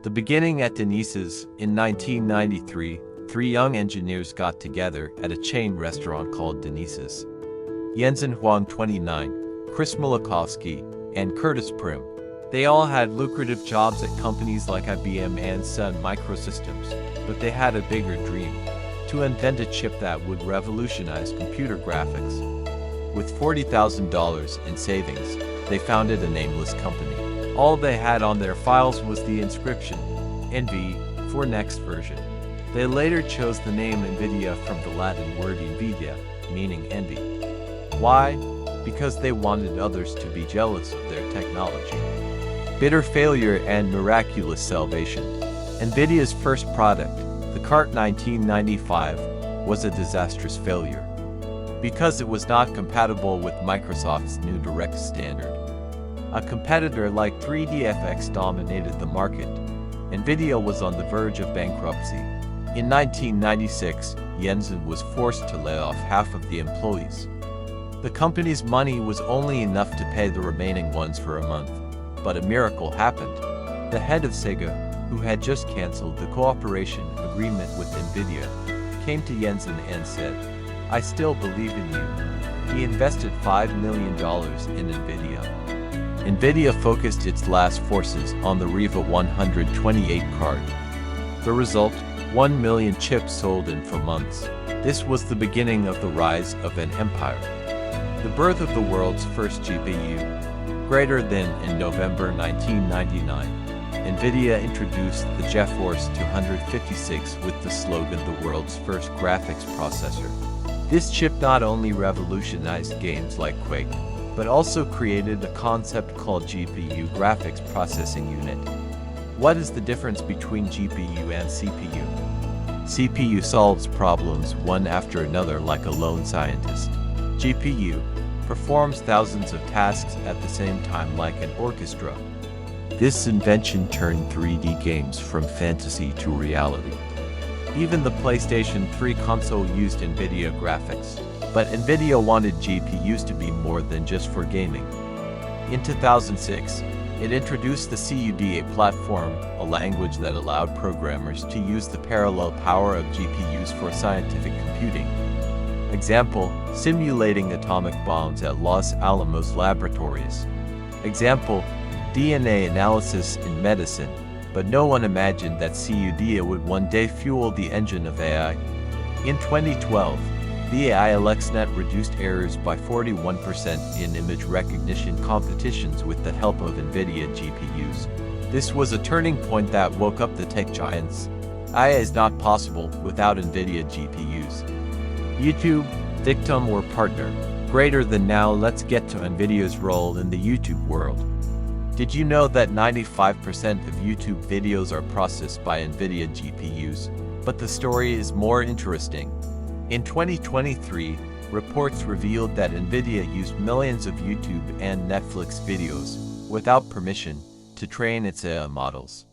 The beginning at Denise's in 1993, three young engineers got together at a chain restaurant called Denise's. Jensen Huang, 29, Chris Milakovsky, and Curtis Prim. They all had lucrative jobs at companies like IBM and Sun Microsystems, but they had a bigger dream: to invent a chip that would revolutionize computer graphics. With $40,000 in savings, they founded a nameless company. All they had on their files was the inscription, NV, for next version. They later chose the name Nvidia from the Latin word Nvidia, meaning envy. Why? Because they wanted others to be jealous of their technology. Bitter failure and miraculous salvation. Nvidia's first product, the Cart 1995, was a disastrous failure because it was not compatible with Microsoft's new Direct standard. A competitor like 3DFX dominated the market. Nvidia was on the verge of bankruptcy. In 1996, Jensen was forced to lay off half of the employees. The company's money was only enough to pay the remaining ones for a month. But a miracle happened. The head of Sega, who had just canceled the cooperation agreement with Nvidia, came to Jensen and said, "I still believe in you." He invested $5 million in Nvidia. Nvidia focused its last forces on the Riva 128 card. The result? 1 million chips sold in 4 months. This was the beginning of the rise of an empire. The birth of the world's first GPU. Greater than in November 1999, Nvidia introduced the GeForce 256 with the slogan "the world's first graphics processor." This chip not only revolutionized games like Quake, but also created a concept called GPU, graphics processing unit. What is the difference between GPU and CPU? CPU solves problems one after another like a lone scientist. GPU performs thousands of tasks at the same time like an orchestra. This invention turned 3D games from fantasy to reality. Even the PlayStation 3 console used Nvidia graphics. But Nvidia wanted GPUs to be more than just for gaming. In 2006, it introduced the CUDA platform, a language that allowed programmers to use the parallel power of GPUs for scientific computing. Example, simulating atomic bombs at Los Alamos laboratories. Example, DNA analysis in medicine. But no one imagined that CUDA would one day fuel the engine of AI. In 2012, the AI AlexNet reduced errors by 41% in image recognition competitions with the help of Nvidia GPUs. This was a turning point that woke up the tech giants. AI is not possible without Nvidia GPUs. YouTube, victim or partner? Greater than now, let's get to Nvidia's role in the YouTube world. Did you know that 95% of YouTube videos are processed by Nvidia GPUs? But the story is more interesting. In 2023, reports revealed that Nvidia used millions of YouTube and Netflix videos, without permission, to train its AI models.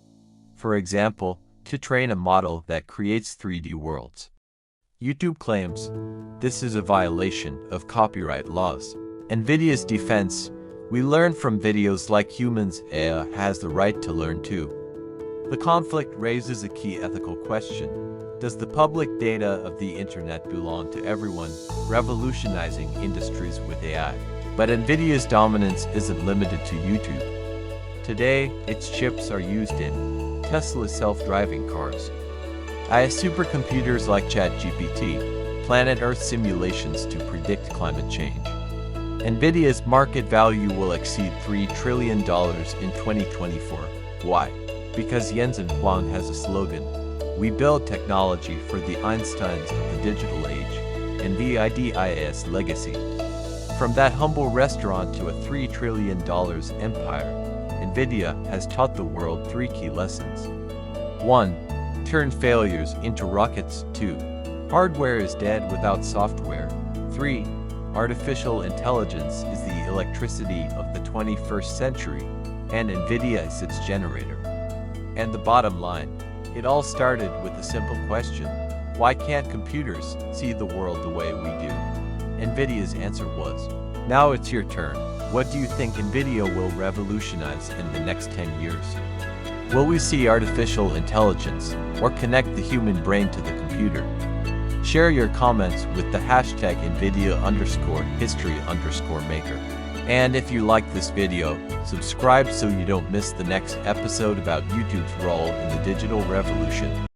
For example, to train a model that creates 3D worlds. YouTube claims this is a violation of copyright laws. Nvidia's defense: we learn from videos like humans. AI has the right to learn too. The conflict raises a key ethical question. Does the public data of the internet belong to everyone, revolutionizing industries with AI? But Nvidia's dominance isn't limited to YouTube. Today, its chips are used in Tesla's self-driving cars, AI supercomputers like ChatGPT, planet Earth simulations to predict climate change. Nvidia's market value will exceed $3 trillion in 2024. Why? Because Jensen Huang has a slogan: "We build technology for the Einsteins of the digital age." Nvidia's legacy. From that humble restaurant to a $3 trillion empire, Nvidia has taught the world 3 key lessons. 1. Turn failures into rockets. 2. Hardware is dead without software. 3. Artificial intelligence is the electricity of the 21st century, and Nvidia is its generator. And the bottom line, it all started with a simple question: why can't computers see the world the way we do? Nvidia's answer was, now it's your turn. What do you think Nvidia will revolutionize in the next 10 years? Will we see artificial intelligence, or connect the human brain to the computer? Share your comments with the hashtag Nvidia_history_maker. And if you like this video, subscribe so you don't miss the next episode about YouTube's role in the digital revolution.